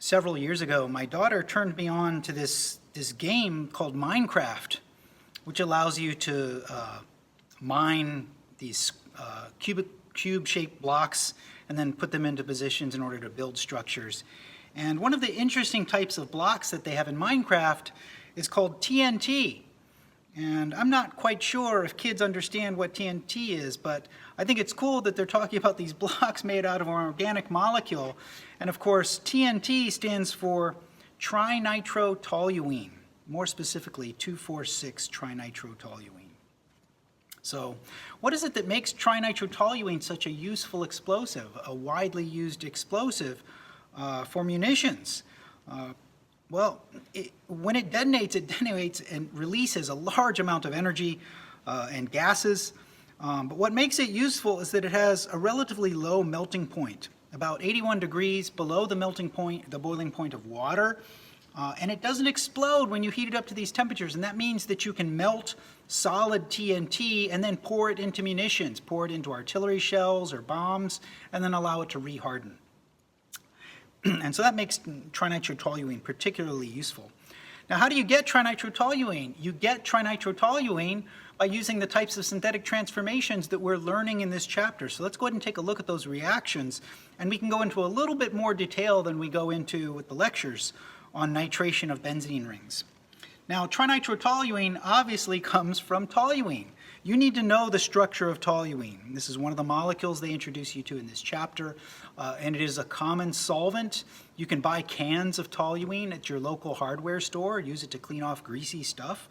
several years ago, my daughter turned me on to this game called Minecraft, which allows you to mine these cube-shaped blocks and then put them into positions in order to build structures. And one of the interesting types of blocks that they have in Minecraft is called TNT. And I'm not quite sure if kids understand what TNT is, but I think it's cool that they're talking about these blocks made out of an organic molecule. And of course, TNT stands for trinitrotoluene, more specifically 2,4,6-trinitrotoluene. So what is it that makes trinitrotoluene such a useful explosive, a widely used explosive for munitions? When it detonates and releases a large amount of energy and gases. But what makes it useful is that it has a relatively low melting point, about 81 degrees below the melting point, the boiling point of water. And it doesn't explode when you heat it up to these temperatures. And that means that you can melt solid TNT and then pour it into munitions, pour it into artillery shells or bombs, and then allow it to reharden. And so that makes trinitrotoluene particularly useful. Now, how do you get trinitrotoluene? You get trinitrotoluene by using the types of synthetic transformations that we're learning in this chapter. So let's go ahead and take a look at those reactions, and we can go into a little bit more detail than we go into with the lectures on nitration of benzene rings. Now, trinitrotoluene obviously comes from toluene. You need to know the structure of toluene. This is one of the molecules they introduce you to in this chapter, and it is a common solvent. You can buy cans of toluene at your local hardware store, use it to clean off greasy stuff.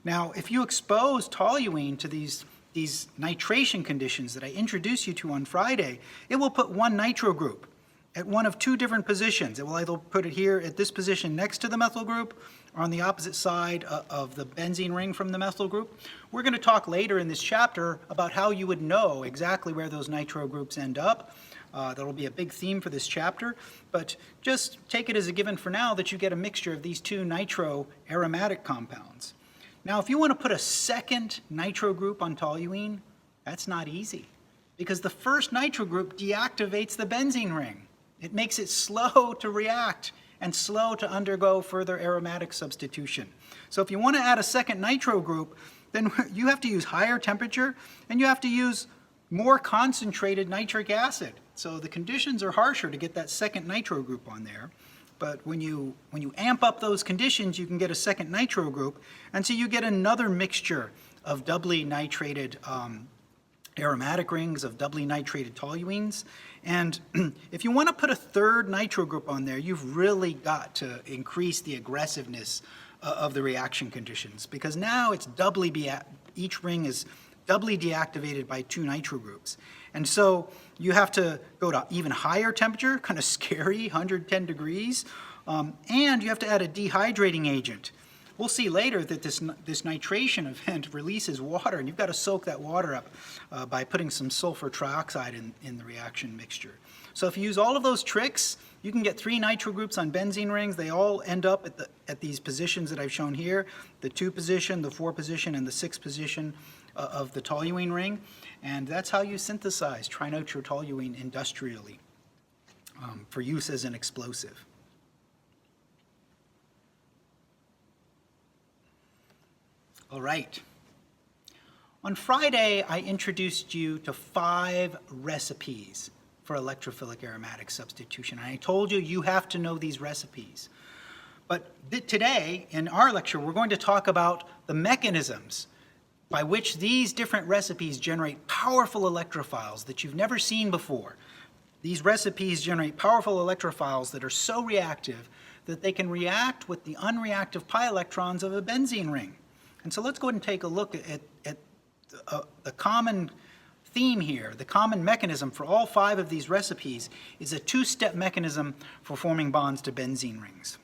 Now, if you expose toluene to these nitration conditions that I introduced you to on Friday, it will put one nitro group at one of two different positions. It will either put it here at this position next to the methyl group or on the opposite side of the benzene ring from the methyl group. We're going to talk later in this chapter about how you would know exactly where those nitro groups end up. That'll be a big theme for this chapter, but just take it as a given for now that you get a mixture of these two nitro aromatic compounds. Now, if you want to put a second nitro group on toluene, that's not easy, because the first nitro group deactivates the benzene ring. It makes it slow to react and slow to undergo further aromatic substitution. So if you want to add a second nitro group, then you have to use higher temperature and you have to use more concentrated nitric acid. So the conditions are harsher to get that second nitro group on there. But when you amp up those conditions, you can get a second nitro group, and so you get another mixture of doubly nitrated aromatic rings, of doubly nitrated toluenes. And if you want to put a third nitro group on there, you've really got to increase the aggressiveness of the reaction conditions, because now it's each ring is doubly deactivated by two nitro groups. And so you have to go to even higher temperature, kind of scary, 110 degrees, and you have to add a dehydrating agent. We'll see later that this nitration event releases water, and you've got to soak that water up by putting some sulfur trioxide in the reaction mixture. So if you use all of those tricks, you can get three nitro groups on benzene rings. They all end up at these positions that I've shown here, the 2 position, the 4 position, and the 6 position of the toluene ring. And that's how you synthesize trinitrotoluene industrially for use as an explosive. All right. On Friday, I introduced you to 5 recipes for electrophilic aromatic substitution. And I told you, you have to know these recipes. But today, in our lecture, we're going to talk about the mechanisms by which these different recipes generate powerful electrophiles that you've never seen before. These recipes generate powerful electrophiles that are so reactive that they can react with the unreactive pi electrons of a benzene ring. And so let's go ahead and take a look at the common theme here. The common mechanism for all 5 of these recipes is a 2-step mechanism for forming bonds to benzene rings.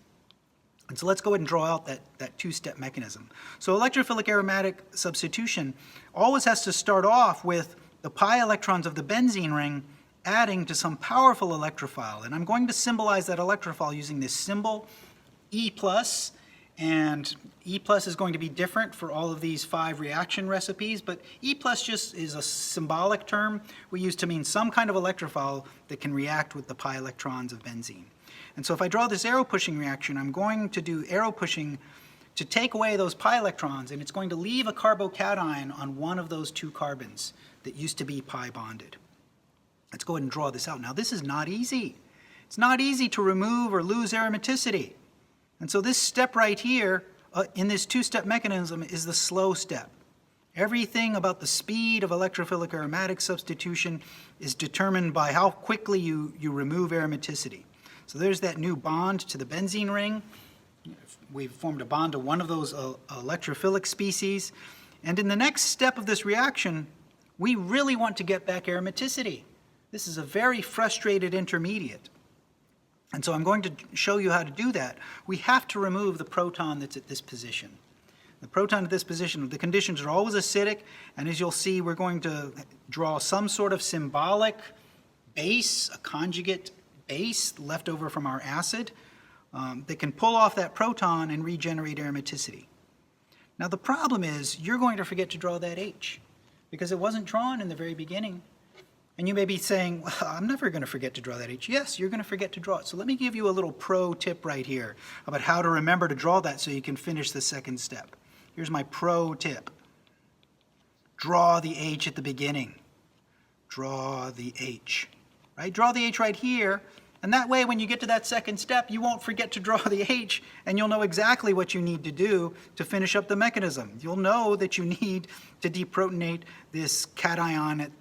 And so let's go ahead and draw out that 2-step mechanism. So electrophilic aromatic substitution always has to start off with the pi electrons of the benzene ring adding to some powerful electrophile. And I'm going to symbolize that electrophile using this symbol E+, And E plus is going to be different for all of these 5 reaction recipes, but E plus just is a symbolic term we use to mean some kind of electrophile that can react with the pi electrons of benzene. And so if I draw this arrow pushing reaction, I'm going to do arrow pushing to take away those pi electrons, and it's going to leave a carbocation on one of those 2 carbons that used to be pi bonded. Let's go ahead and draw this out. Now this is not easy. It's not easy to remove or lose aromaticity. And so this step right here in this 2-step mechanism is the slow step. Everything about the speed of electrophilic aromatic substitution is determined by how quickly you remove aromaticity. So there's that new bond to the benzene ring. We've formed a bond to one of those electrophilic species. And in the next step of this reaction, we really want to get back aromaticity. This is a very frustrated intermediate. And so I'm going to show you how to do that. We have to remove the proton that's at this position. The proton at this position, the conditions are always acidic, and as you'll see, we're going to draw some sort of symbolic base, a conjugate base left over from our acid that can pull off that proton and regenerate aromaticity. Now the problem is you're going to forget to draw that H because it wasn't drawn in the very beginning. And you may be saying, well, I'm never going to forget to draw that H. Yes, you're going to forget to draw it. So let me give you a little pro tip right here about how to remember to draw that so you can finish the second step. Here's my pro tip. Draw the H at the beginning. Draw the H. Right? Draw the H right here. And that way, when you get to that second step, you won't forget to draw the H, and you'll know exactly what you need to do to finish up the mechanism. You'll know that you need to deprotonate this cationic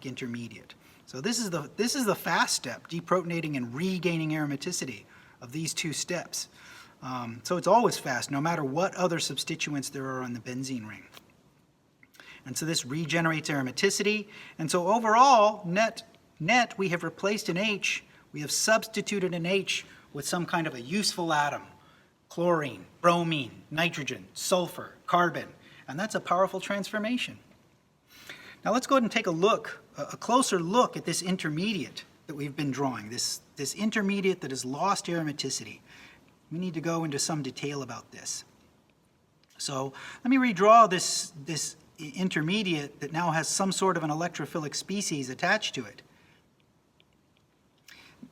intermediate. So this is the fast step, deprotonating and regaining aromaticity of these 2 steps. So it's always fast, no matter what other substituents there are on the benzene ring. And so this regenerates aromaticity. And so overall, net, we have replaced an H. We have substituted an H with some kind of a useful atom, chlorine, bromine, nitrogen, sulfur, carbon. And that's a powerful transformation. Now let's go ahead and take a closer look at this intermediate that we've been drawing, this intermediate that has lost aromaticity. We need to go into some detail about this. So let me redraw this intermediate that now has some sort of an electrophilic species attached to it.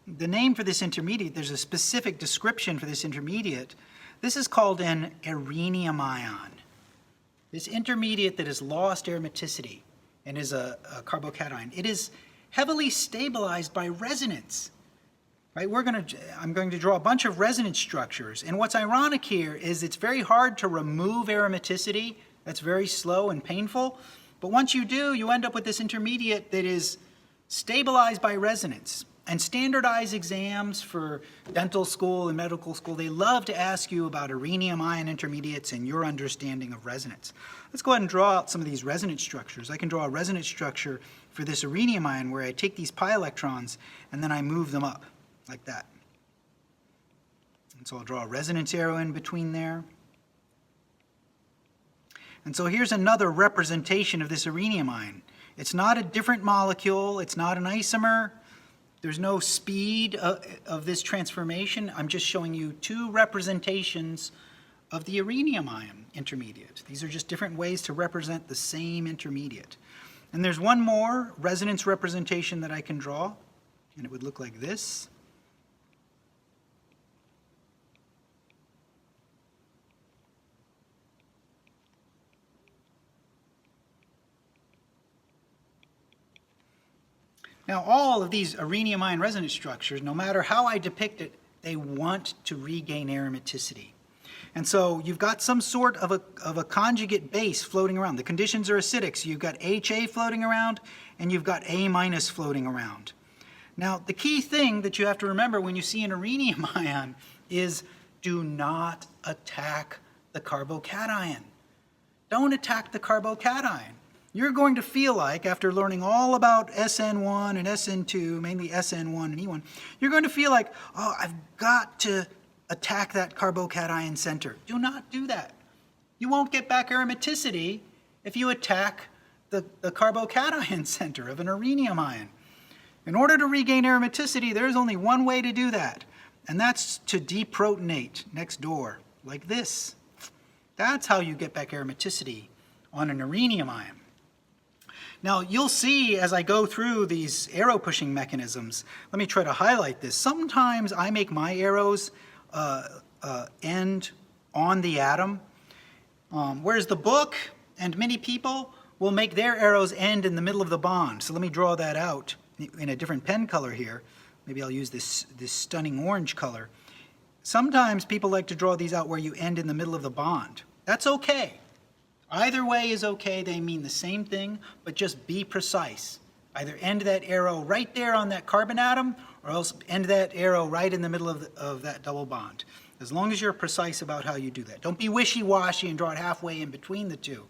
The name for this intermediate, there's a specific description for this intermediate. This is called an Arenium ion. This intermediate that has lost aromaticity and is a carbocation. It is heavily stabilized by resonance. Right? I'm going to draw a bunch of resonance structures. And what's ironic here is it's very hard to remove aromaticity. That's very slow and painful. But once you do, you end up with this intermediate that is stabilized by resonance. And standardized exams for dental school and medical school, they love to ask you about Arenium ion intermediates and your understanding of resonance. Let's go ahead and draw out some of these resonance structures. I can draw a resonance structure for this Arenium ion where I take these pi electrons and then I move them up like that. And so I'll draw a resonance arrow in between there. And so here's another representation of this Arenium ion. It's not a different molecule. It's not an isomer. There's no speed of this transformation. I'm just showing you 2 representations of the Arenium ion intermediate. These are just different ways to represent the same intermediate. And there's one more resonance representation that I can draw, and it would look like this. Now, all of these Arenium ion resonance structures, no matter how I depict it, they want to regain aromaticity. And so you've got some sort of a conjugate base floating around. The conditions are acidic, so you've got HA floating around, and you've got A minus floating around. Now, the key thing that you have to remember when you see an Arenium ion is do not attack the carbocation. Don't attack the carbocation. You're going to feel like, after learning all about SN1 and SN2, mainly SN1 and E1, you're going to feel like, oh, I've got to attack that carbocation center. Do not do that. You won't get back aromaticity if you attack the carbocation center of an Arenium ion. In order to regain aromaticity, there's only one way to do that, and that's to deprotonate next door like this. That's how you get back aromaticity on an Arenium ion. Now, you'll see as I go through these arrow pushing mechanisms, let me try to highlight this. Sometimes I make my arrows end on the atom, whereas the book and many people will make their arrows end in the middle of the bond. So let me draw that out in a different pen color here. Maybe I'll use this stunning orange color. Sometimes people like to draw these out where you end in the middle of the bond. That's okay. Either way is okay. They mean the same thing, but just be precise. Either end that arrow right there on that carbon atom, or else end that arrow right in the middle of that double bond. As long as you're precise about how you do that. Don't be wishy-washy and draw it halfway in between the two.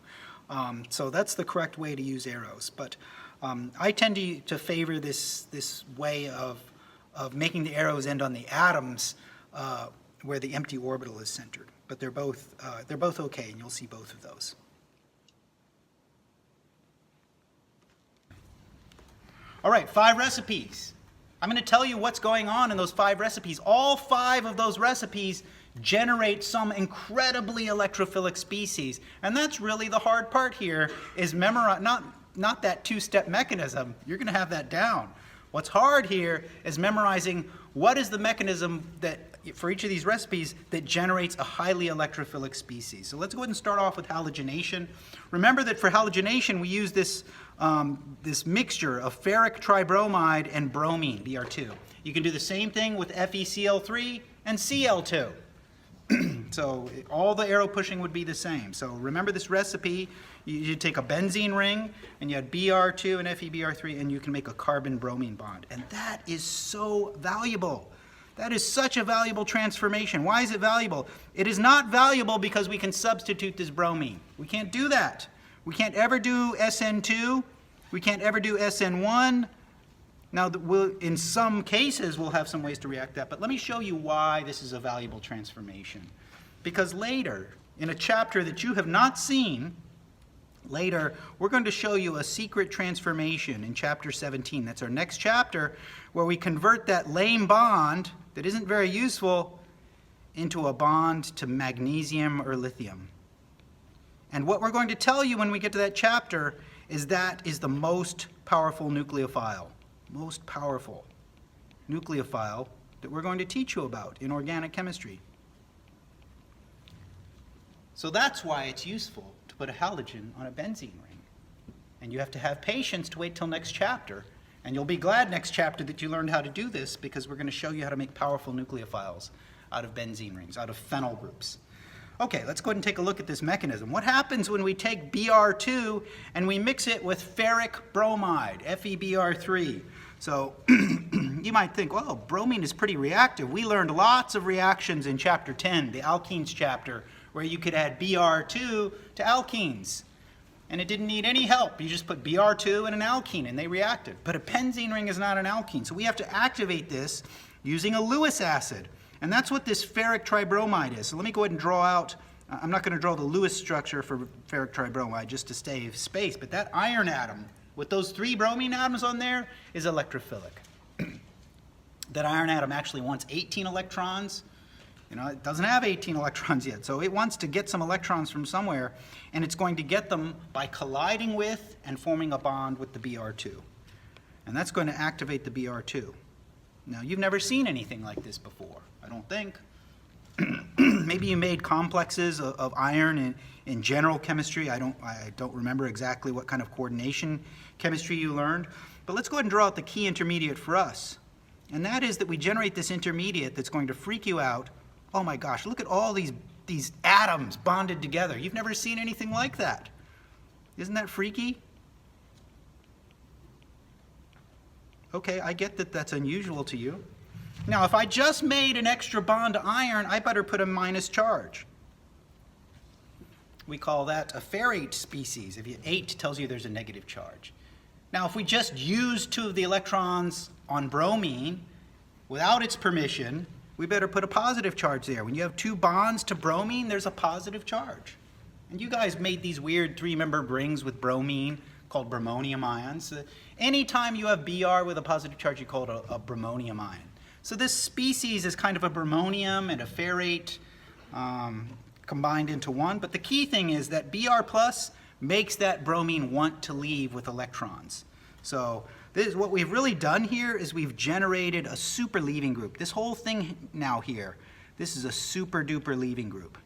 So that's the correct way to use arrows. But I tend to favor this way of making the arrows end on the atoms where the empty orbital is centered. But they're both okay, and you'll see both of those. All right, 5 recipes. I'm going to tell you what's going on in those 5 recipes. All 5 of those recipes generate some incredibly electrophilic species. And that's really the hard part here, is memorize, not that 2-step mechanism. You're going to have that down. What's hard here is memorizing what is the mechanism that, for each of these recipes, that generates a highly electrophilic species. So let's go ahead and start off with halogenation. Remember that for halogenation, we use this mixture of ferric tribromide and bromine, Br2. You can do the same thing with FeCl3 and Cl2. So all the arrow pushing would be the same. So remember this recipe. You take a benzene ring, and you add Br2 and FeBr3, and you can make a carbon-bromine bond. And that is so valuable. That is such a valuable transformation. Why is it valuable? It is not valuable because we can substitute this bromine. We can't do that. We can't ever do SN2. We can't ever do SN1. Now, in some cases, we'll have some ways to react that, but let me show you why this is a valuable transformation. Because later, in a chapter that you have not seen, later, we're going to show you a secret transformation in chapter 17. That's our next chapter, where we convert that lame bond that isn't very useful into a bond to magnesium or lithium. And what we're going to tell you when we get to that chapter is that is the most powerful nucleophile. Most powerful nucleophile that we're going to teach you about in organic chemistry. So that's why it's useful to put a halogen on a benzene ring. And you have to have patience to wait till next chapter. And you'll be glad next chapter that you learned how to do this, because we're going to show you how to make powerful nucleophiles out of benzene rings, out of phenyl groups. Okay, let's go ahead and take a look at this mechanism. What happens when we take Br2 and we mix it with ferric bromide, FeBr3? So you might think, well, bromine is pretty reactive. We learned lots of reactions in chapter 10, the alkenes chapter, where you could add Br2 to alkenes. And it didn't need any help. You just put Br2 in an alkene and they reacted. But a benzene ring is not an alkene. So we have to activate this using a Lewis acid. And that's what this ferric tribromide is. So let me go ahead and draw out, I'm not going to draw the Lewis structure for ferric tribromide just to save space, but that iron atom with those 3 bromine atoms on there is electrophilic. That iron atom actually wants 18 electrons. You know, it doesn't have 18 electrons yet, so it wants to get some electrons from somewhere, and it's going to get them by colliding with and forming a bond with the Br2. And that's going to activate the Br2. Now, you've never seen anything like this before, I don't think. Maybe you made complexes of iron in general chemistry. I don't remember exactly what kind of coordination chemistry you learned. But let's go ahead and draw out the key intermediate for us. And that is that we generate this intermediate that's going to freak you out. Oh my gosh, look at all these atoms bonded together. You've never seen anything like that. Isn't that freaky? Okay, I get that that's unusual to you. Now, if I just made an extra bond to iron, I better put a minus charge. We call that a ferrate species. If 8 tells you there's a negative charge. Now, if we just use 2 of the electrons on bromine without its permission, we better put a positive charge there. When you have 2 bonds to bromine, there's a positive charge. And you guys made these weird 3-membered rings with bromine called bromonium ions. Anytime you have Br with a positive charge, you call it a bromonium ion. So this species is kind of a bromonium and a ferrate combined into one. But the key thing is that Br plus makes that bromine want to leave with electrons. So this is what we've really done here is we've generated a super leaving group. This whole thing now here, this is a super duper leaving group.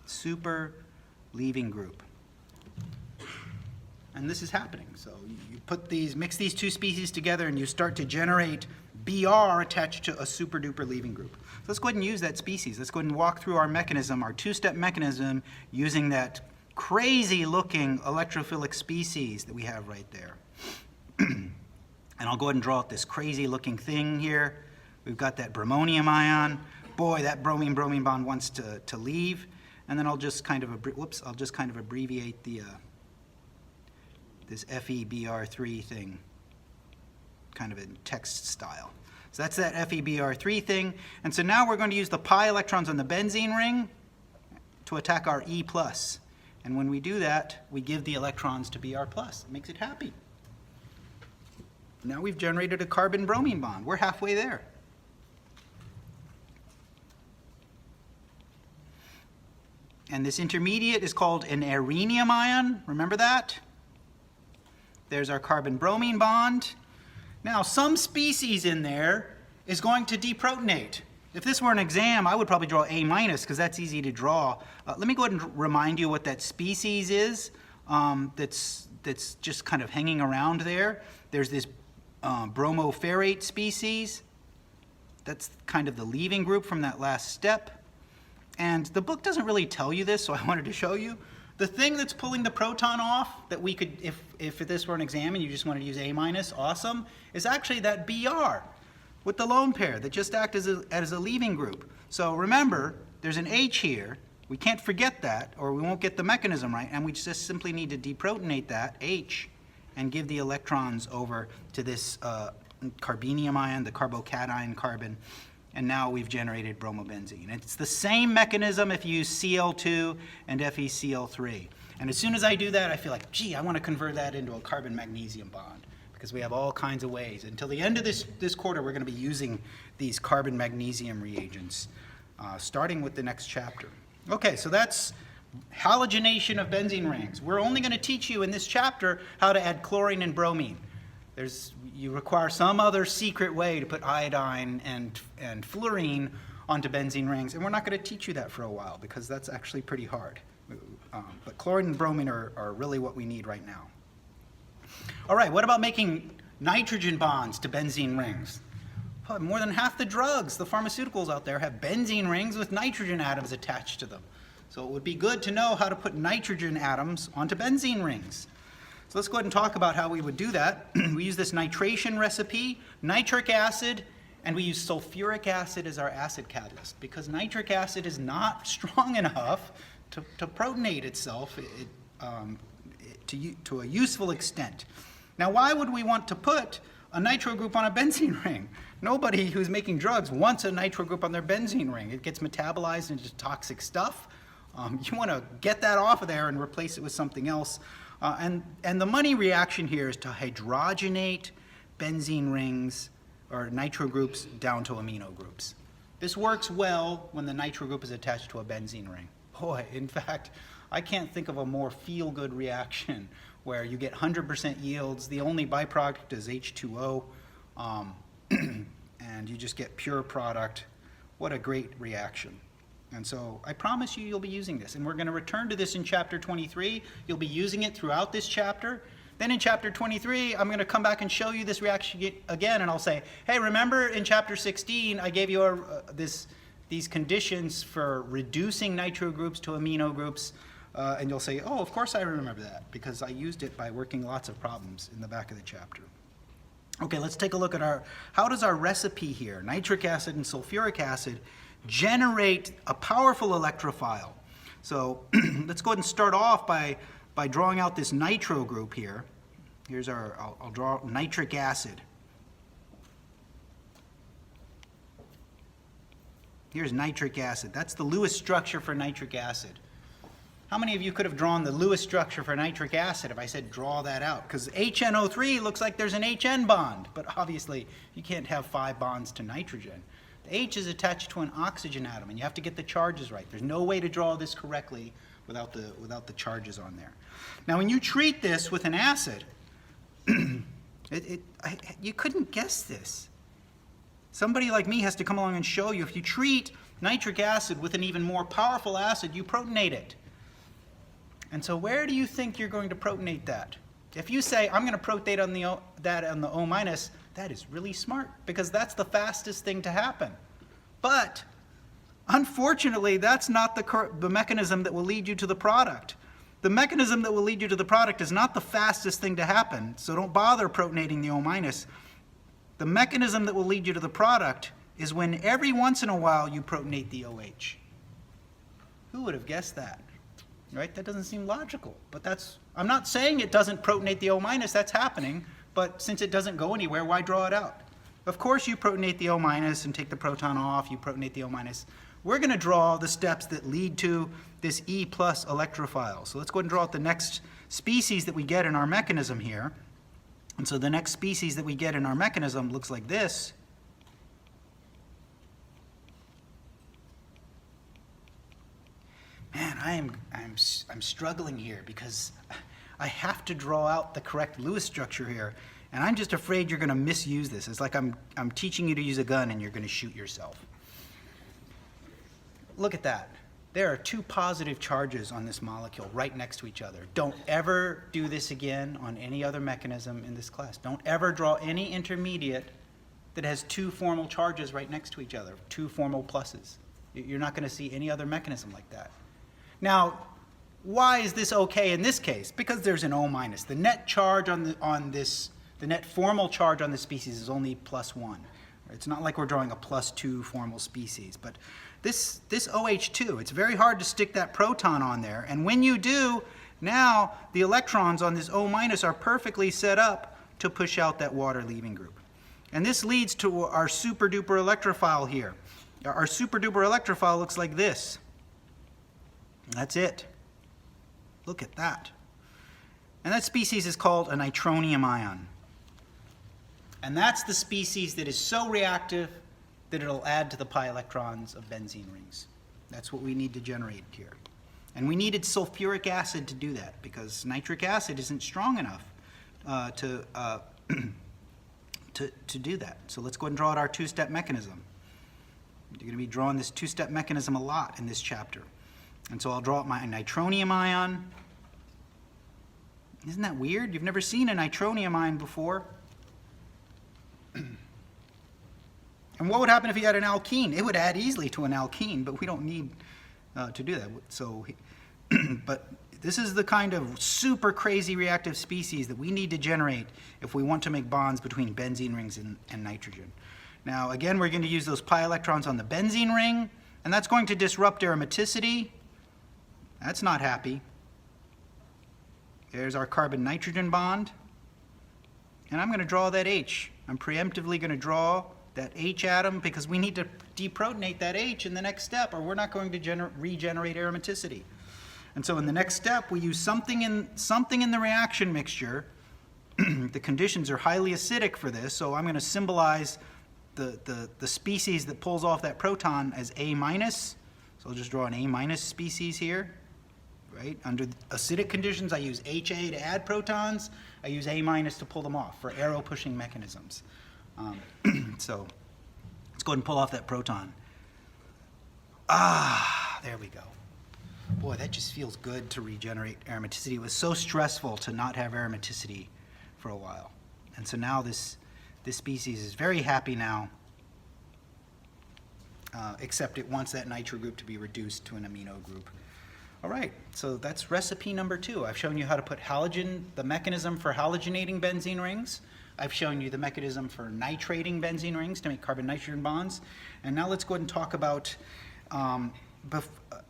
Super leaving group. And this is happening. So you put these, mix these two species together and you start to generate Br attached to a super duper leaving group. So let's go ahead and use that species. Let's go ahead and walk through our mechanism, our two-step mechanism, using that crazy looking electrophilic species that we have right there. And I'll go ahead and draw out this crazy looking thing here. We've got that bromonium ion. Boy, that bromine-bromine bond wants to leave. And then I'll just kind of, I'll just kind of abbreviate the, this FeBr3 thing, kind of in text style. So that's that FeBr3 thing. And so now we're going to use the pi electrons on the benzene ring to attack our E+. And when we do that, we give the electrons to Br+. It makes it happy. Now we've generated a carbon-bromine bond. We're halfway there. And this intermediate is called an Arenium ion. Remember that? There's our carbon-bromine bond. Now, some species in there is going to deprotonate. If this were an exam, I would probably draw A- because that's easy to draw. Let me go ahead and remind you what that species is that's just kind of hanging around there. There's this bromoferrate species. That's kind of the leaving group from that last step. And the book doesn't really tell you this, so I wanted to show you. The thing that's pulling the proton off that we could, if this were an exam and you just wanted to use A-, awesome, is actually that Br with the lone pair that just act as a leaving group. So remember, there's an H here. We can't forget that, or we won't get the mechanism right, and we just simply need to deprotonate that, H, and give the electrons over to this carbenium ion, the carbocation carbon, and now we've generated bromobenzene. It's the same mechanism if you use Cl2 and FeCl3. And as soon as I do that, I feel like, gee, I want to convert that into a carbon-magnesium bond, because we have all kinds of ways. Until the end of this quarter, we're going to be using these carbon-magnesium reagents, starting with the next chapter. Okay, so that's halogenation of benzene rings. We're only going to teach you in this chapter how to add chlorine and bromine. You require some other secret way to put iodine and fluorine onto benzene rings, and we're not going to teach you that for a while because that's actually pretty hard. But chlorine and bromine are really what we need right now. All right, what about making nitrogen bonds to benzene rings? More than half the drugs, the pharmaceuticals out there, have benzene rings with nitrogen atoms attached to them. So it would be good to know how to put nitrogen atoms onto benzene rings. So let's go ahead and talk about how we would do that. We use this nitration recipe, nitric acid, and we use sulfuric acid as our acid catalyst because nitric acid is not strong enough to protonate itself to a useful extent. Now, why would we want to put a nitro group on a benzene ring? Nobody who's making drugs wants a nitro group on their benzene ring. It gets metabolized into toxic stuff. You want to get that off of there and replace it with something else. And the money reaction here is to hydrogenate benzene rings or nitro groups down to amino groups. This works well when the nitro group is attached to a benzene ring. Boy, in fact, I can't think of a more feel-good reaction where you get 100% yields. The only byproduct is H2O, and you just get pure product. What a great reaction. And so I promise you'll be using this. And we're going to return to this in chapter 23. You'll be using it throughout this chapter. Then in chapter 23, I'm going to come back and show you this reaction again. And I'll say, hey, remember in chapter 16, I gave you these conditions for reducing nitro groups to amino groups. And you'll say, oh, of course I remember that, because I used it by working lots of problems in the back of the chapter. Okay, let's take a look at how does our recipe here, nitric acid and sulfuric acid, generate a powerful electrophile. So let's go ahead and start off by drawing out this nitro group here. Here's I'll draw nitric acid. Here's nitric acid. That's the Lewis structure for nitric acid. How many of you could have drawn the Lewis structure for nitric acid if I said draw that out? Because HNO3 looks like there's an HN bond, but obviously you can't have 5 bonds to nitrogen. The H is attached to an oxygen atom, and you have to get the charges right. There's no way to draw this correctly without the charges on there. Now, when you treat this with an acid, you couldn't guess this. Somebody like me has to come along and show you. If you treat nitric acid with an even more powerful acid, you protonate it. And so where do you think you're going to protonate that? If you say, I'm going to protonate on that on the O minus, that is really smart, because that's the fastest thing to happen. But unfortunately, that's not the mechanism that will lead you to the product. The mechanism that will lead you to the product is not the fastest thing to happen, so don't bother protonating the O minus. The mechanism that will lead you to the product is when every once in a while you protonate the OH. Who would have guessed that? Right? That doesn't seem logical, but I'm not saying it doesn't protonate the O minus, that's happening, but since it doesn't go anywhere, why draw it out? Of course you protonate the O minus and take the proton off, you protonate the O minus. We're going to draw the steps that lead to this E plus electrophile. So let's go ahead and draw out the next species that we get in our mechanism here. And so the next species that we get in our mechanism looks like this. Man, I'm struggling here because I have to draw out the correct Lewis structure here, and I'm just afraid you're going to misuse this. It's like I'm teaching you to use a gun and you're going to shoot yourself. Look at that. There are two positive charges on this molecule right next to each other. Don't ever do this again on any other mechanism in this class. Don't ever draw any intermediate that has two formal charges right next to each other, two formal pluses. You're not going to see any other mechanism like that. Now, why is this okay in this case? Because there's an O minus. The net charge the net formal charge on this species is only +1. It's not like we're drawing a +2 formal species, but this OH2, it's very hard to stick that proton on there, and when you do, now the electrons on this O minus are perfectly set up to push out that water-leaving group. And this leads to our super-duper electrophile here. Our super-duper electrophile looks like this. That's it. Look at that. And that species is called a nitronium ion. And that's the species that is so reactive that it'll add to the pi electrons of benzene rings. That's what we need to generate here. And we needed sulfuric acid to do that because nitric acid isn't strong enough to do that. So let's go ahead and draw out our two-step mechanism. You're going to be drawing this two-step mechanism a lot in this chapter. And so I'll draw out my nitronium ion. Isn't that weird? You've never seen a nitronium ion before. And what would happen if you had an alkene? It would add easily to an alkene, but we don't need to do that. So, but this is the kind of super crazy reactive species that we need to generate if we want to make bonds between benzene rings and nitrogen. Now, again, we're going to use those pi electrons on the benzene ring, and that's going to disrupt aromaticity. That's not happy. There's our carbon-nitrogen bond. And I'm going to draw that H. I'm preemptively going to draw that H atom because we need to deprotonate that H in the next step or we're not going to regenerate aromaticity. And so in the next step, we use something in the reaction mixture. The conditions are highly acidic for this, so I'm going to symbolize the species that pulls off that proton as A minus. So I'll just draw an A minus species here. Right? Under acidic conditions, I use HA to add protons. I use A minus to pull them off for arrow pushing mechanisms. So let's go ahead and pull off that proton. There we go. Boy, that just feels good to regenerate aromaticity. It was so stressful to not have aromaticity for a while. And so now this species is very happy now, except it wants that nitro group to be reduced to an amino group. All right, so that's recipe number 2. I've shown you how to put the mechanism for halogenating benzene rings. I've shown you the mechanism for nitrating benzene rings to make carbon-nitrogen bonds. And now let's go ahead and talk about,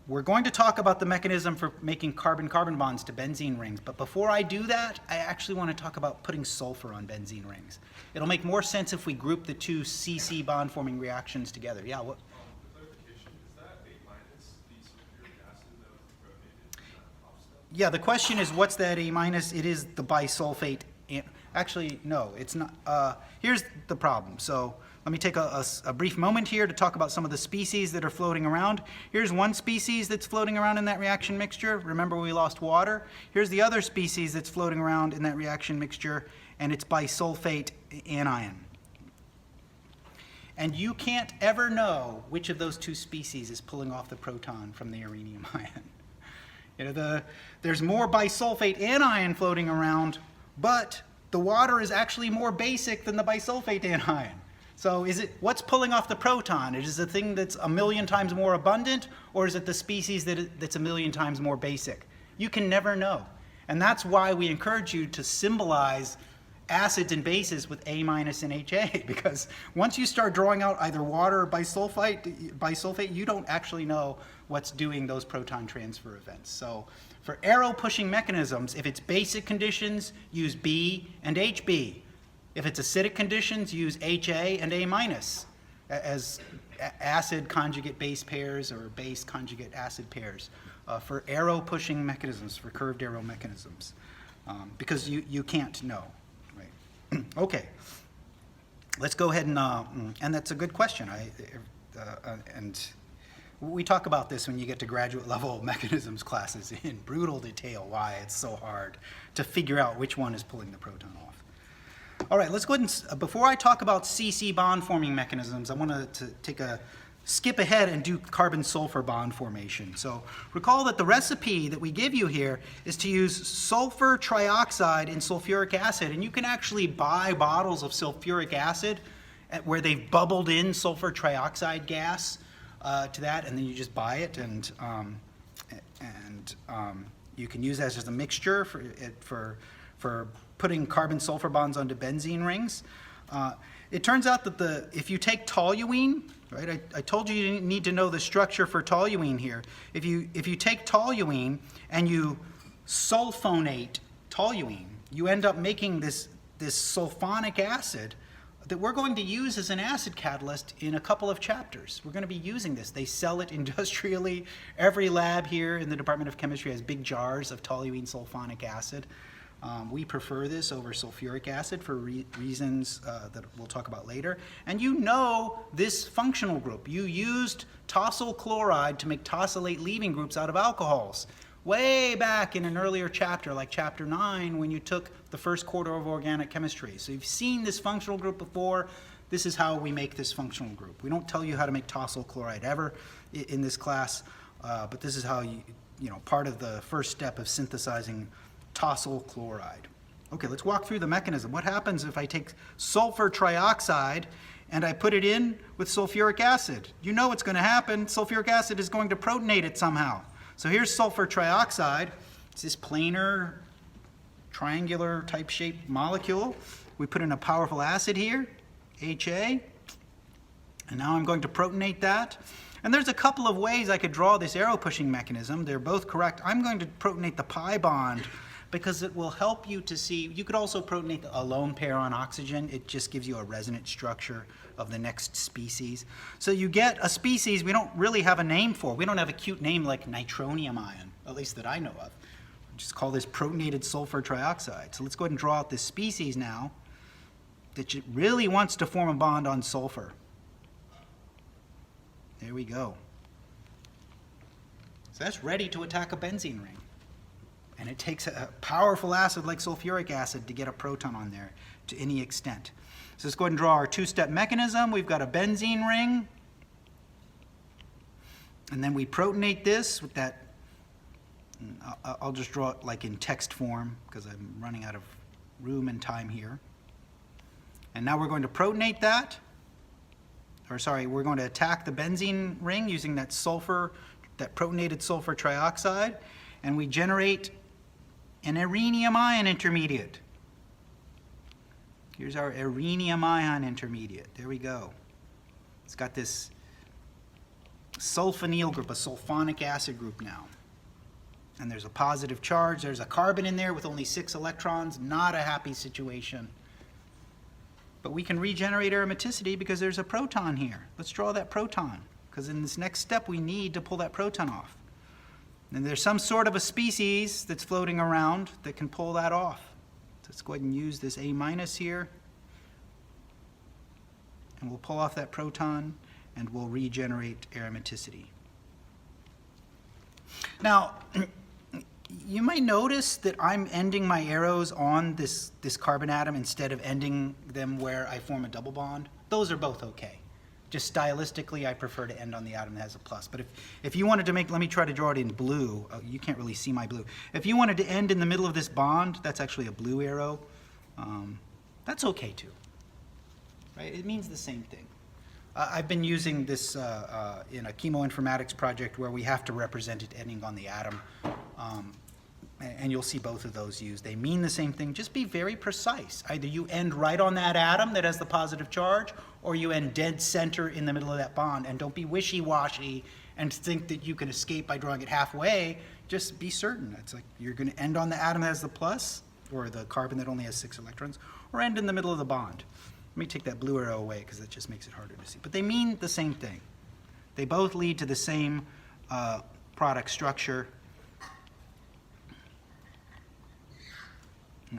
we're going to talk about the mechanism for making carbon-carbon bonds to benzene rings. But before I do that, I actually want to talk about putting sulfur on benzene rings. It'll make more sense if we group the two CC bond-forming reactions together. Yeah, what? Yeah, the question is, what's that A minus? It is the bisulfate. Actually, no, it's not. Here's the problem. So Let me take a brief moment here to talk about some of the species that are floating around. Here's one species that's floating around in that reaction mixture. Remember, we lost water. Here's the other species that's floating around in that reaction mixture, and it's bisulfate anion. And you can't ever know which of those two species is pulling off the proton from the arenium ion. There's more bisulfate anion floating around, but the water is actually more basic than the bisulfate anion. So what's pulling off the proton? Is it the thing that's a million times more abundant, or is it the species that's a million times more basic? You can never know. And that's why we encourage you to symbolize acids and bases with A- and HA, because once you start drawing out either water or bisulfate, you don't actually know what's doing those proton transfer events. So for arrow pushing mechanisms, if it's basic conditions, use B and HB. If it's acidic conditions, use HA and A- as acid conjugate base pairs or base conjugate acid pairs for arrow pushing mechanisms, for curved arrow mechanisms, because you can't know. Okay, let's go ahead and that's a good question. And we talk about this when you get to graduate level mechanisms classes in brutal detail, why it's so hard to figure out which one is pulling the proton off. All right, let's go ahead and, before I talk about CC bond forming mechanisms, I want to take a skip ahead and do carbon-sulfur bond formation. So recall that the recipe that we give you here is to use sulfur trioxide and sulfuric acid, and you can actually buy bottles of sulfuric acid where they've bubbled in sulfur trioxide gas to that, and then you just buy it, and you can use that as a mixture for putting carbon-sulfur bonds onto benzene rings. It turns out that if you take toluene, right? I told you need to know the structure for toluene here. If you take toluene and you sulfonate toluene, you end up making this sulfonic acid that we're going to use as an acid catalyst in a couple of chapters. We're going to be using this. They sell it industrially. Every lab here in the Department of Chemistry has big jars of toluene sulfonic acid. We prefer this over sulfuric acid for reasons that we'll talk about later. And you know this functional group. You used tosyl chloride to make tosylate leaving groups out of alcohols way back in an earlier chapter, like chapter 9, when you took the first quarter of organic chemistry. So you've seen this functional group before. This is how we make this functional group. We don't tell you how to make tosyl chloride ever in this class, but this is how part of the first step of synthesizing tosyl chloride. Okay, let's walk through the mechanism. What happens if I take sulfur trioxide and I put it in with sulfuric acid? You know what's going to happen. Sulfuric acid is going to protonate it somehow. So here's sulfur trioxide. It's this planar, triangular type shaped molecule. We put in a powerful acid here, HA, and now I'm going to protonate that. And there's a couple of ways I could draw this arrow pushing mechanism. They're both correct. I'm going to protonate the pi bond because it will help you to see. You could also protonate a lone pair on oxygen. It just gives you a resonant structure of the next species. So you get a species we don't really have a name for. We don't have a cute name like nitronium ion, at least that I know of. We just call this protonated sulfur trioxide. So let's go ahead and draw out this species now that really wants to form a bond on sulfur. There we go. So that's ready to attack a benzene ring. And it takes a powerful acid like sulfuric acid to get a proton on there to any extent. So let's go ahead and draw our two-step mechanism. We've got a benzene ring. And then we protonate this with that. I'll just draw it like in text form because I'm running out of room and time here. And now we're going to protonate that. We're going to attack the benzene ring using that protonated sulfur trioxide, and we generate an Arenium Ion Intermediate. Here's our Arenium Ion Intermediate. There we go. It's got this sulfonyl group, a sulfonic acid group now. And there's a positive charge. There's a carbon in there with only 6 electrons. Not a happy situation. But we can regenerate aromaticity because there's a proton here. Let's draw that proton, because in this next step we need to pull that proton off. And there's some sort of a species that's floating around that can pull that off. So let's go ahead and use this A- here. and we'll pull off that proton, and we'll regenerate aromaticity. Now, you might notice that I'm ending my arrows on this carbon atom instead of ending them where I form a double bond. Those are both okay. Just stylistically, I prefer to end on the atom that has a plus. But if you wanted to make, let me try to draw it in blue. Oh, you can't really see my blue. If you wanted to end in the middle of this bond, that's actually a blue arrow. That's okay too, right? It means the same thing. I've been using this in a chemoinformatics project where we have to represent it ending on the atom. And you'll see both of those used. They mean the same thing. Just be very precise. Either you end right on that atom that has the positive charge, or you end dead center in the middle of that bond. And don't be wishy-washy and think that you can escape by drawing it halfway. Just be certain. It's like you're going to end on the atom that has the plus, or the carbon that only has 6 electrons, or end in the middle of the bond. Let me take that blue arrow away because that just makes it harder to see. But they mean the same thing. They both lead to the same product structure.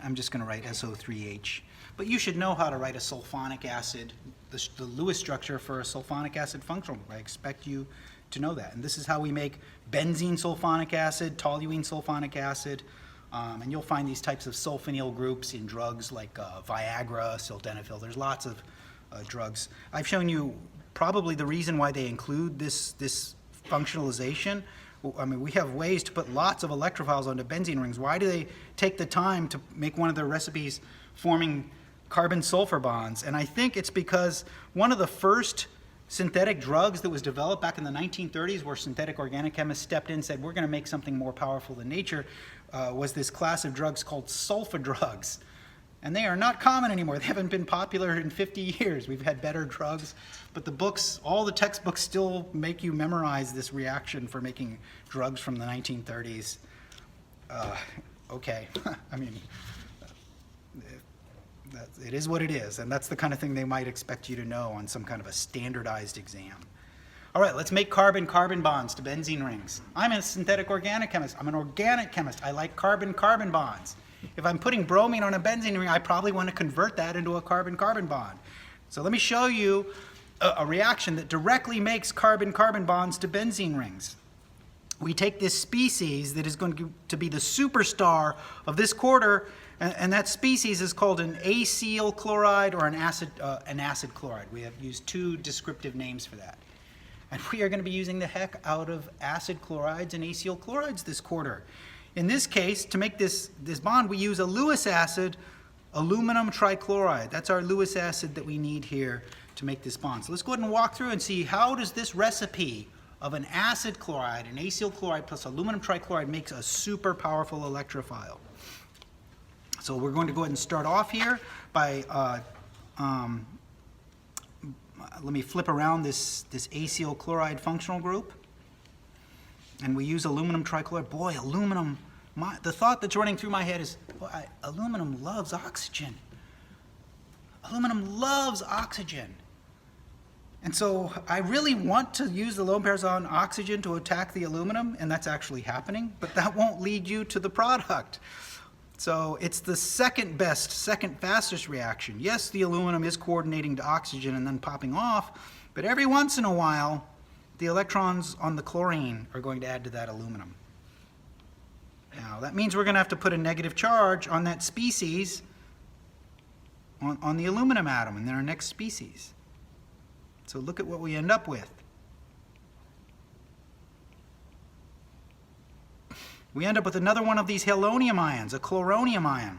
I'm just going to write SO3H. But you should know how to write a sulfonic acid, the Lewis structure for a sulfonic acid functional group. I expect you to know that. And this is how we make benzene sulfonic acid, toluene sulfonic acid. And you'll find these types of sulfonyl groups in drugs like Viagra, sildenafil. There's lots of drugs. I've shown you probably the reason why they include this functionalization. I mean, we have ways to put lots of electrophiles onto benzene rings. Why do they take the time to make one of their recipes forming carbon-sulfur bonds? And I think it's because one of the first synthetic drugs that was developed back in the 1930s, where synthetic organic chemists stepped in and said, we're going to make something more powerful than nature, was this class of drugs called sulfa drugs. And they are not common anymore. They haven't been popular in 50 years. We've had better drugs, but the books, all the textbooks still make you memorize this reaction for making drugs from the 1930s. Okay, I mean, it is what it is, and that's the kind of thing they might expect you to know on some kind of a standardized exam. All right, let's make carbon-carbon bonds to benzene rings. I'm a synthetic organic chemist. I'm an organic chemist. I like carbon-carbon bonds. If I'm putting bromine on a benzene ring, I probably want to convert that into a carbon-carbon bond. So let me show you a reaction that directly makes carbon-carbon bonds to benzene rings. We take this species that is going to be the superstar of this quarter, and that species is called an acyl chloride or an acid chloride. We have used 2 descriptive names for that. And we are going to be using the heck out of acid chlorides and acyl chlorides this quarter. In this case, to make this bond, we use a Lewis acid, aluminum trichloride. That's our Lewis acid that we need here to make this bond. So let's go ahead and walk through and see how does this recipe of an acid chloride, an acyl chloride plus aluminum trichloride makes a super powerful electrophile. So we're going to go ahead and start off here by, let me flip around this acyl chloride functional group. And we use aluminum trichloride. Boy, aluminum, the thought that's running through my head is, boy, aluminum loves oxygen. Aluminum loves oxygen. And so I really want to use the lone pairs on oxygen to attack the aluminum, and that's actually happening, but that won't lead you to the product. So it's the second best, second fastest reaction. Yes, the aluminum is coordinating to oxygen and then popping off, but every once in a while, the electrons on the chlorine are going to add to that aluminum. Now, that means we're going to have to put a negative charge on that species on the aluminum atom in our next species. So look at what we end up with. We end up with another one of these halonium ions, a chloronium ion.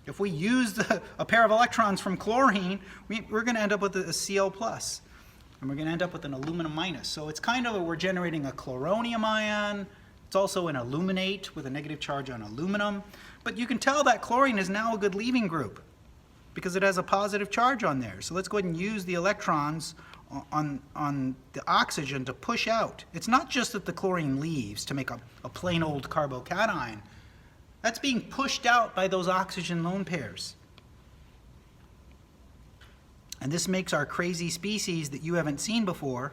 If we use a pair of electrons from chlorine, we're going to end up with a Cl+. And we're going to end up with an aluminum minus. So it's kind of we're generating a chloronium ion. It's also an aluminate with a negative charge on aluminum. But you can tell that chlorine is now a good leaving group because it has a positive charge on there. So let's go ahead and use the electrons on the oxygen to push out. It's not just that the chlorine leaves to make a plain old carbocation. That's being pushed out by those oxygen lone pairs. And this makes our crazy species that you haven't seen before,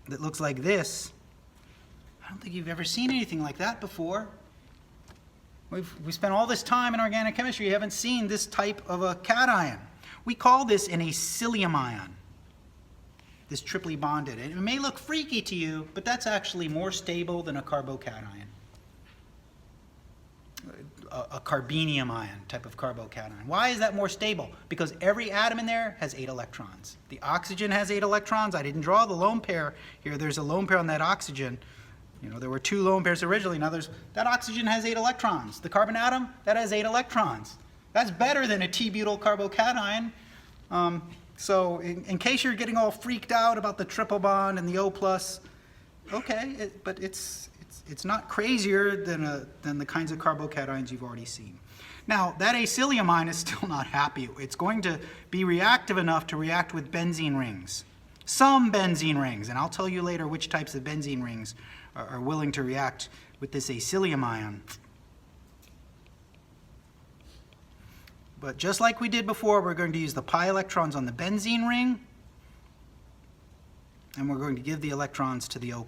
that looks like this. I don't think you've ever seen anything like that before. We spent all this time in organic chemistry, you haven't seen this type of a cation. We call this an acylium ion, this triply bonded. And it may look freaky to you, but that's actually more stable than a carbocation. A carbenium ion type of carbocation. Why is that more stable? Because every atom in there has 8 electrons. The oxygen has 8 electrons. I didn't draw the lone pair here. There's a lone pair on that oxygen. You know, there were 2 lone pairs originally. Now that oxygen has 8 electrons. The carbon atom, that has 8 electrons. That's better than a T-butyl carbocation. So in case you're getting all freaked out about the triple bond and the O+, okay, but it's not crazier than the kinds of carbocations you've already seen. Now, that acylium ion is still not happy. It's going to be reactive enough to react with benzene rings. Some benzene rings, and I'll tell you later which types of benzene rings are willing to react with this acylium ion. But just like we did before, we're going to use the pi electrons on the benzene ring, and we're going to give the electrons to the O+.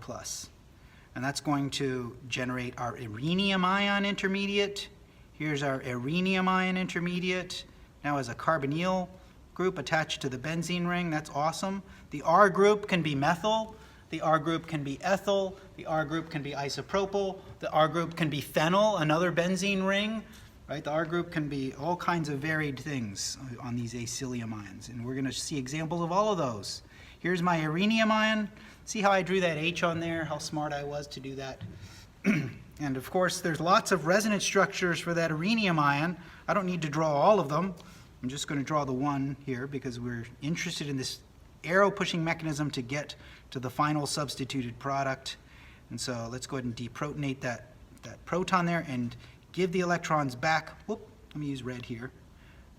And that's going to generate our Arenium Ion Intermediate. Here's our Arenium Ion Intermediate. Now as a carbonyl group attached to the benzene ring. That's awesome. The R group can be methyl. The R group can be ethyl. The R group can be isopropyl. The R group can be phenyl, another benzene ring. Right? The R group can be all kinds of varied things on these acylium ions. And we're going to see examples of all of those. Here's my Arenium ion. See how I drew that H on there, how smart I was to do that. And of course, there's lots of resonance structures for that Arenium ion. I don't need to draw all of them. I'm just going to draw the one here because we're interested in this arrow pushing mechanism to get to the final substituted product. And so let's go ahead and deprotonate that proton there and give the electrons back. Whoop, let me use red here.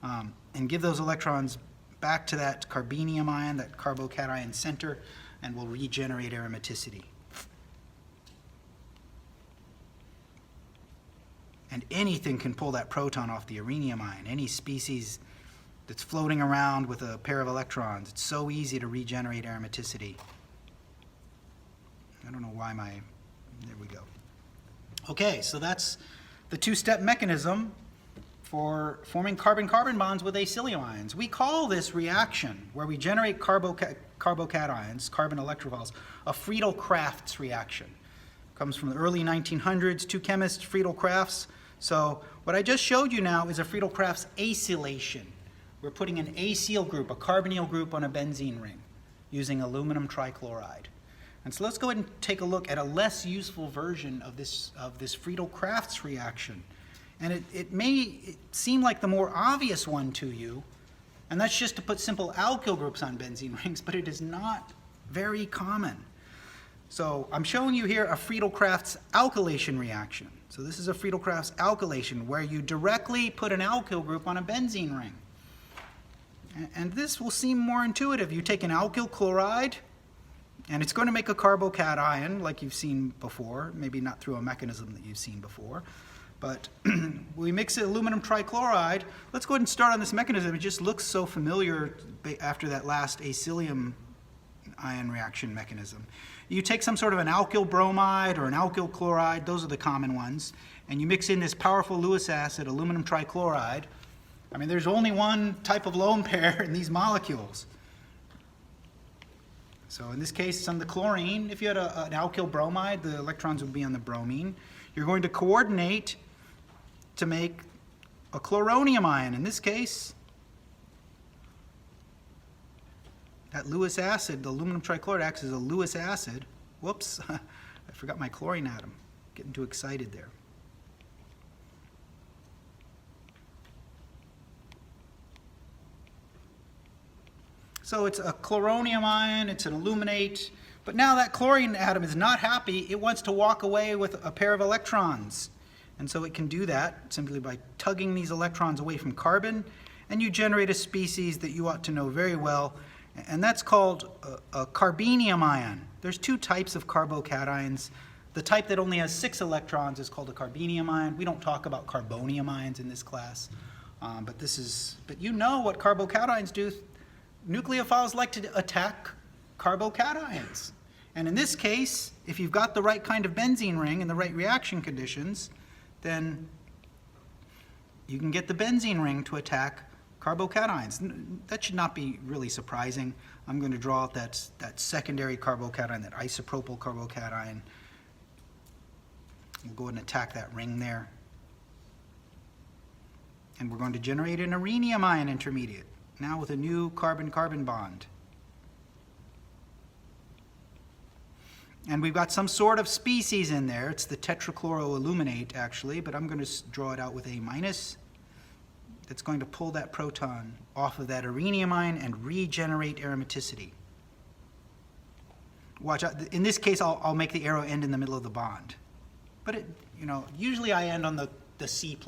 And give those electrons back to that carbenium ion, that carbocation center, and we'll regenerate aromaticity. And anything can pull that proton off the Arenium ion, any species that's floating around with a pair of electrons. It's so easy to regenerate aromaticity. I don't know why there we go. Okay, so that's the 2-step mechanism for forming carbon-carbon bonds with acylium ions. We call this reaction, where we generate carbocations, carbon electrophiles, a Friedel-Crafts reaction. It comes from the early 1900s, 2 chemists, Friedel-Crafts. So what I just showed you now is a Friedel-Crafts acylation. We're putting an acyl group, a carbonyl group, on a benzene ring using aluminum trichloride. And so let's go ahead and take a look at a less useful version of this Friedel-Crafts reaction. And it may seem like the more obvious one to you, and that's just to put simple alkyl groups on benzene rings, but it is not very common. So I'm showing you here a Friedel-Crafts alkylation reaction. So this is a Friedel-Crafts alkylation where you directly put an alkyl group on a benzene ring. And this will seem more intuitive. You take an alkyl chloride, and it's going to make a carbocation like you've seen before, maybe not through a mechanism that you've seen before. But we mix aluminum trichloride. Let's go ahead and start on this mechanism. It just looks so familiar after that last acylium ion reaction mechanism. You take some sort of an alkyl bromide or an alkyl chloride, those are the common ones, and you mix in this powerful Lewis acid, aluminum trichloride. I mean, there's only one type of lone pair in these molecules. So in this case, it's on the chlorine. If you had an alkyl bromide, the electrons would be on the bromine. You're going to coordinate to make a chloronium ion. In this case, that Lewis acid, the aluminum trichloride, acts as a Lewis acid. Whoops, I forgot my chlorine atom. Getting too excited there. So it's a chloronium ion, it's an aluminate, but now that chlorine atom is not happy. It wants to walk away with a pair of electrons. And so it can do that simply by tugging these electrons away from carbon, and you generate a species that you ought to know very well, and that's called a carbenium ion. There's 2 types of carbocations. The type that only has 6 electrons is called a carbenium ion. We don't talk about carbonium ions in this class, but you know what carbocations do. Nucleophiles like to attack carbocations. And in this case, if you've got the right kind of benzene ring and the right reaction conditions, then you can get the benzene ring to attack carbocations. That should not be really surprising. I'm going to draw out that secondary carbocation, that isopropyl carbocation. We'll go ahead and attack that ring there. And we're going to generate an Arenium Ion Intermediate, now with a new carbon-carbon bond. And we've got some sort of species in there. It's the tetrachloroaluminate, actually, but I'm going to draw it out with A-. That's going to pull that proton off of that Arenium ion and regenerate aromaticity. Watch out. In this case, I'll make the arrow end in the middle of the bond. But usually I end on the C+.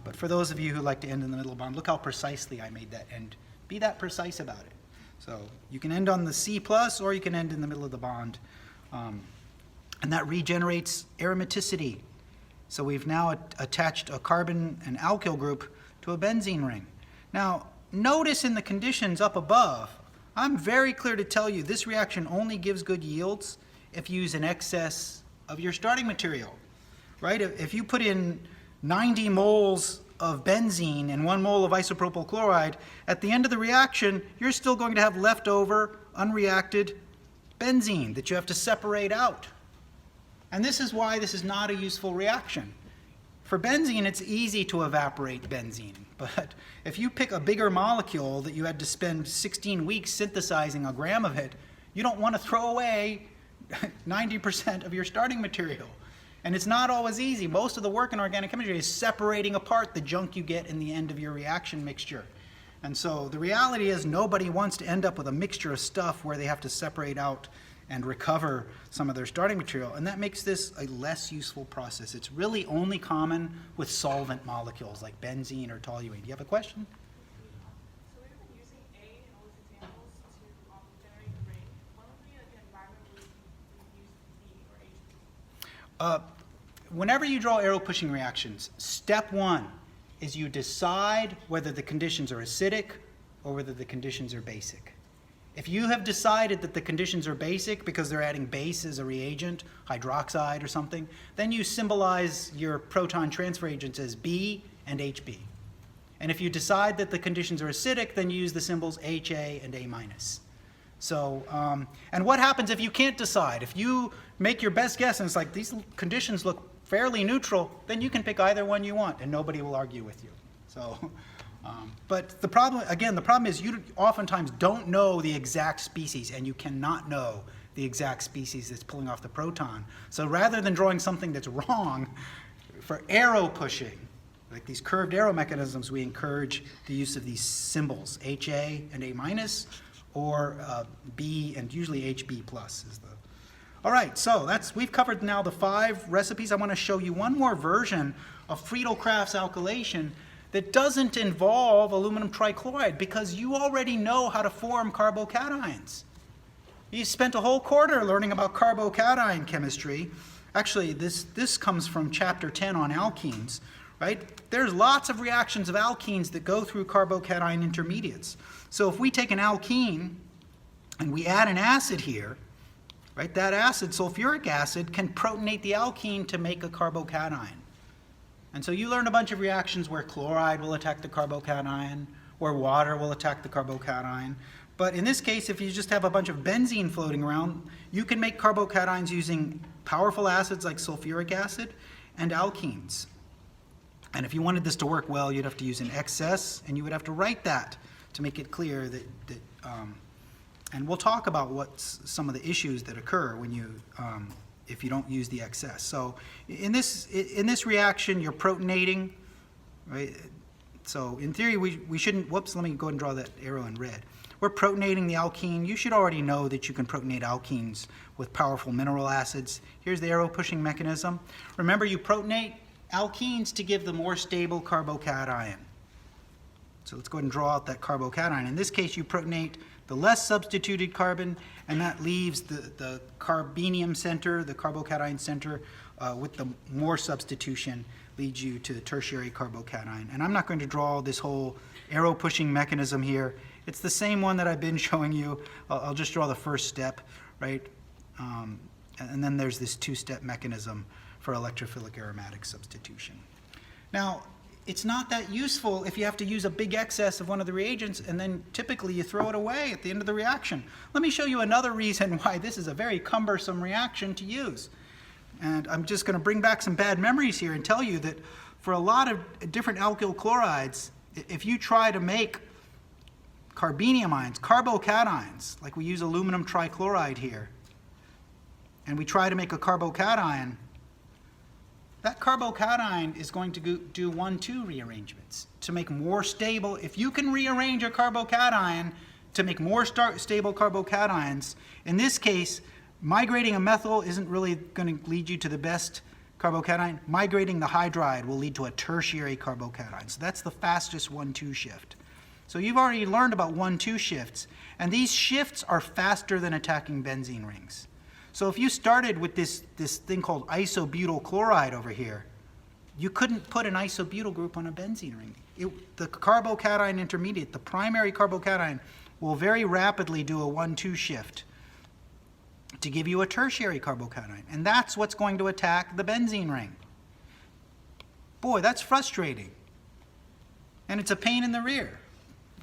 But for those of you who like to end in the middle of the bond, look how precisely I made that end. Be that precise about it. So you can end on the C+, or you can end in the middle of the bond. And that regenerates aromaticity. So we've now attached a carbon and alkyl group to a benzene ring. Now, notice in the conditions up above, I'm very clear to tell you this reaction only gives good yields if you use an excess of your starting material, right? If you put in 90 moles of benzene and 1 mole of isopropyl chloride, at the end of the reaction, you're still going to have leftover, unreacted benzene that you have to separate out. And this is why this is not a useful reaction. For benzene, it's easy to evaporate benzene, but if you pick a bigger molecule that you had to spend 16 weeks synthesizing a gram of it, you don't want to throw away 90% of your starting material. And it's not always easy. Most of the work in organic chemistry is separating apart the junk you get in the end of your reaction mixture. And so the reality is nobody wants to end up with a mixture of stuff where they have to separate out and recover some of their starting material. And that makes this a less useful process. It's really only common with solvent molecules like benzene or toluene. Do you have a question? So we've been using A in all these examples to generate the ring. When would be like an environment where we use B or HB? Whenever you draw arrow pushing reactions, step one is you decide whether the conditions are acidic or whether the conditions are basic. If you have decided that the conditions are basic because they're adding base as a reagent, hydroxide or something, then you symbolize your proton transfer agents as B and HB. And if you decide that the conditions are acidic, then you use the symbols HA and A-. So, and what happens if you can't decide? If you make your best guess and it's like these conditions look fairly neutral, then you can pick either one you want and nobody will argue with you. So, but the problem is you oftentimes don't know the exact species, and you cannot know the exact species that's pulling off the proton. So rather than drawing something that's wrong, for arrow pushing, like these curved arrow mechanisms, we encourage the use of these symbols, HA and A-, or B and usually HB plus is the. All right, so we've covered now the 5 recipes. I want to show you one more version of Friedel-Crafts Alkylation that doesn't involve aluminum trichloride, because you already know how to form carbocations. You spent a whole quarter learning about carbocation chemistry. Actually, this comes from chapter 10 on alkenes, right? There's lots of reactions of alkenes that go through carbocation intermediates. So if we take an alkene and we add an acid here, right, that acid, sulfuric acid, can protonate the alkene to make a carbocation. And so you learn a bunch of reactions where chloride will attack the carbocation, where water will attack the carbocation. But in this case, if you just have a bunch of benzene floating around, you can make carbocations using powerful acids like sulfuric acid and alkenes. And if you wanted this to work well, you'd have to use an excess, and you would have to write that to make it clear that and we'll talk about what's some of the issues that occur when you if you don't use the excess. So in this reaction, you're protonating, right? So in theory, we shouldn't, whoops, let me go ahead and draw that arrow in red. We're protonating the alkene. You should already know that you can protonate alkenes with powerful mineral acids. Here's the arrow pushing mechanism. Remember, you protonate alkenes to give the more stable carbocation. So let's go ahead and draw out that carbocation. In this case, you protonate the less substituted carbon, and that leaves the carbenium center, the carbocation center, with the more substitution leads you to the tertiary carbocation. And I'm not going to draw this whole arrow pushing mechanism here. It's the same one that I've been showing you. I'll just draw the first step, right? And then there's this 2-step mechanism for electrophilic aromatic substitution. Now, it's not that useful if you have to use a big excess of one of the reagents and then typically you throw it away at the end of the reaction. Let me show you another reason why this is a very cumbersome reaction to use. And I'm just going to bring back some bad memories here and tell you that for a lot of different alkyl chlorides, if you try to make carbenium ions, carbocations, like we use aluminum trichloride here, and we try to make a carbocation, that carbocation is going to do 1,2 rearrangements to make more stable. If you can rearrange a carbocation to make more stable carbocations, in this case, migrating a methyl isn't really going to lead you to the best carbocation. Migrating the hydride will lead to a tertiary carbocation. So that's the fastest 1,2 shift. So you've already learned about 1,2 shifts, and these shifts are faster than attacking benzene rings. So if you started with this thing called isobutyl chloride over here, you couldn't put an isobutyl group on a benzene ring. The carbocation intermediate, the primary carbocation, will very rapidly do a 1,2 shift to give you a tertiary carbocation. And that's what's going to attack the benzene ring. Boy, that's frustrating. And it's a pain in the rear.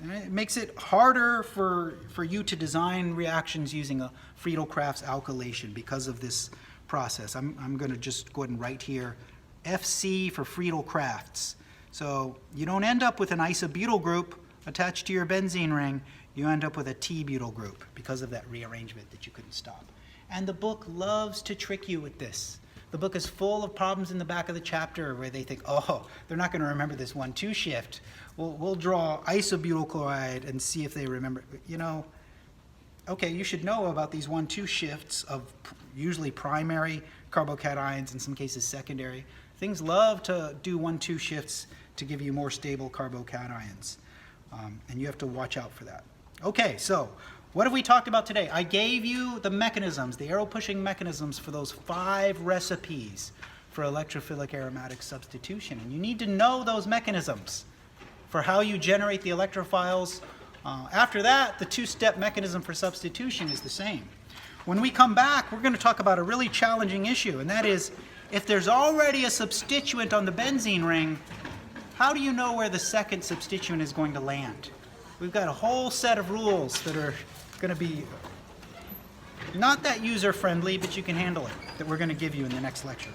And it makes it harder for you to design reactions using a Friedel-Crafts alkylation because of this process. I'm going to just go ahead and write here FC for Friedel-Crafts. So you don't end up with an isobutyl group attached to your benzene ring. You end up with a T-butyl group because of that rearrangement that you couldn't stop. And the book loves to trick you with this. The book is full of problems in the back of the chapter where they think, oh, they're not going to remember this 1,2 shift. We'll draw isobutyl chloride and see if they remember. You know, okay, you should know about these 1,2 shifts of usually primary carbocations, in some cases secondary. Things love to do 1,2 shifts to give you more stable carbocations. And you have to watch out for that. Okay, so what have we talked about today? I gave you the mechanisms, the arrow pushing mechanisms for those 5 recipes for electrophilic aromatic substitution. And you need to know those mechanisms for how you generate the electrophiles. After that, the 2-step mechanism for substitution is the same. When we come back, we're going to talk about a really challenging issue, and that is if there's already a substituent on the benzene ring, how do you know where the second substituent is going to land? We've got a whole set of rules that are going to be not that user-friendly, but you can handle it, that we're going to give you in the next lecture.